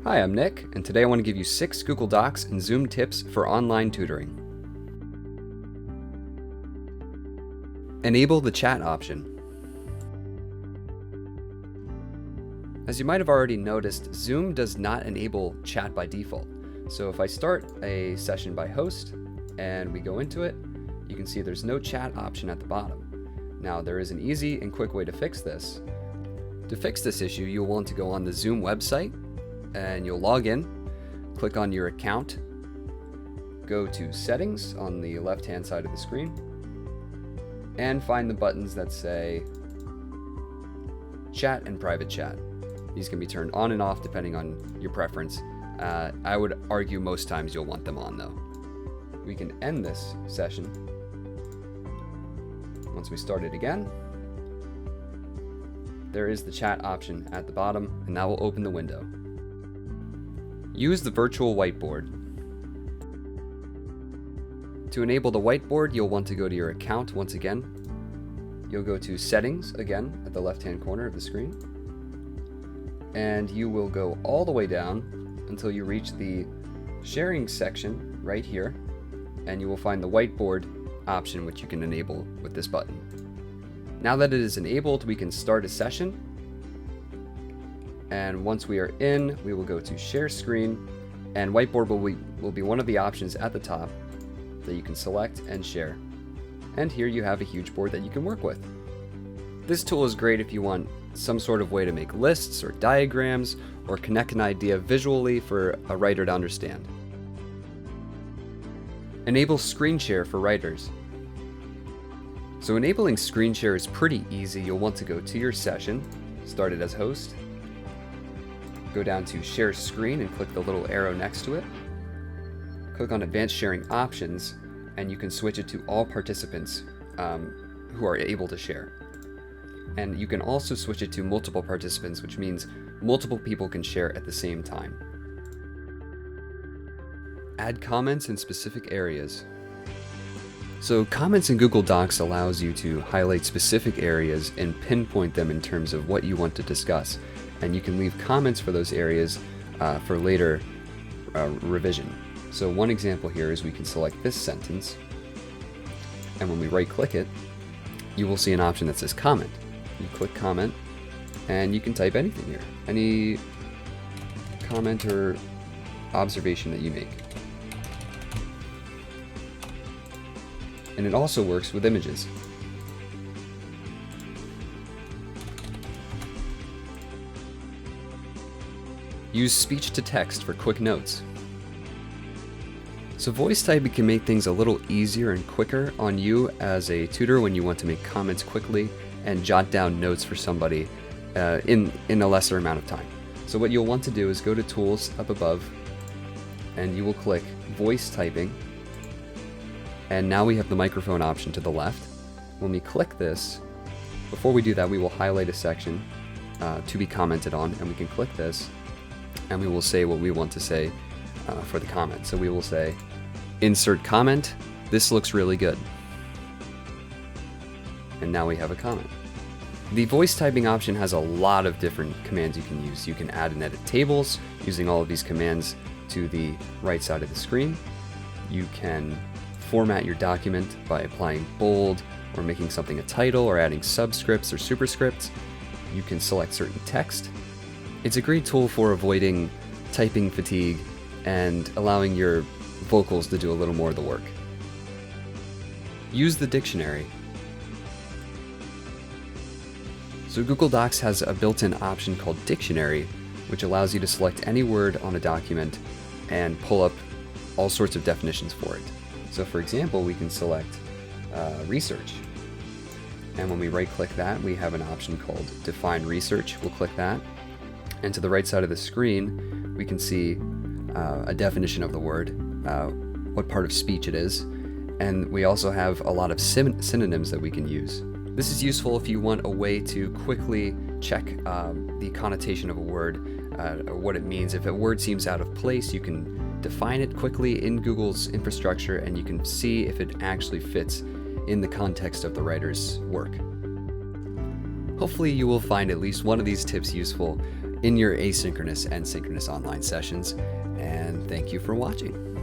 Hi, I'm Nick, and today I want to give you 6 Google Docs and Zoom tips for online tutoring. Enable the chat option. As you might have already noticed, Zoom does not enable chat by default. So if I start a session by host and we go into it, you can see there's no chat option at the bottom. Now there is an easy and quick way to fix this. To fix this issue, you'll want to go on the Zoom website and you'll log in, click on your account, go to settings on the left hand side of the screen, and find the buttons that say chat and private chat. These can be turned on and off depending on your preference. I would argue most times you'll want them on though. We can end this session. Once we start it again, there is the chat option at the bottom, and that will open the window. Use the virtual whiteboard. To enable the whiteboard, you'll want to go to your account once again. You'll go to settings again at the left-hand corner of the screen. And you will go all the way down until you reach the sharing section right here. And you will find the whiteboard option, which you can enable with this button. Now that it is enabled, we can start a session. And once we are in, we will go to share screen, and whiteboard will be one of the options at the top that you can select and share. And here you have a huge board that you can work with. This tool is great if you want some sort of way to make lists or diagrams or connect an idea visually for a writer to understand. Enable screen share for writers. So enabling screen share is pretty easy. You'll want to go to your session, start it as host, go down to share screen and click the little arrow next to it. Click on advanced sharing options and you can switch it to all participants who are able to share. And you can also switch it to multiple participants, which means multiple people can share at the same time. Add comments in specific areas. So comments in Google Docs allows you to highlight specific areas and pinpoint them in terms of what you want to discuss. And you can leave comments for those areas for later revision. So one example here is we can select this sentence, and when we right click it, you will see an option that says comment. You click comment, and you can type anything here, any comment or observation that you make. And it also works with images. Use speech to text for quick notes. So voice typing can make things a little easier and quicker on you as a tutor when you want to make comments quickly and jot down notes for somebody in a lesser amount of time. So what you'll want to do is go to Tools up above, and you will click Voice Typing. And now we have the microphone option to the left. When we click this, before we do that, we will highlight a section to be commented on, and we can click this, and we will say what we want to say for the comment. So we will say, insert comment, this looks really good. And now we have a comment. The voice typing option has a lot of different commands you can use. You can add and edit tables using all of these commands to the right side of the screen. You can format your document by applying bold or making something a title or adding subscripts or superscripts. You can select certain text. It's a great tool for avoiding typing fatigue and allowing your vocals to do a little more of the work. Use the dictionary. So Google Docs has a built-in option called Dictionary, which allows you to select any word on a document and pull up all sorts of definitions for it. So for example, we can select research. And when we right-click that, we have an option called Define Research. We'll click that. And to the right side of the screen, we can see a definition of the word, what part of speech it is, and we also have a lot of synonyms that we can use. This is useful if you want a way to quickly check the connotation of a word, or what it means. If a word seems out of place, you can define it quickly in Google's infrastructure, and you can see if it actually fits in the context of the writer's work. Hopefully you will find at least one of these tips useful in your asynchronous and synchronous online sessions. And thank you for watching.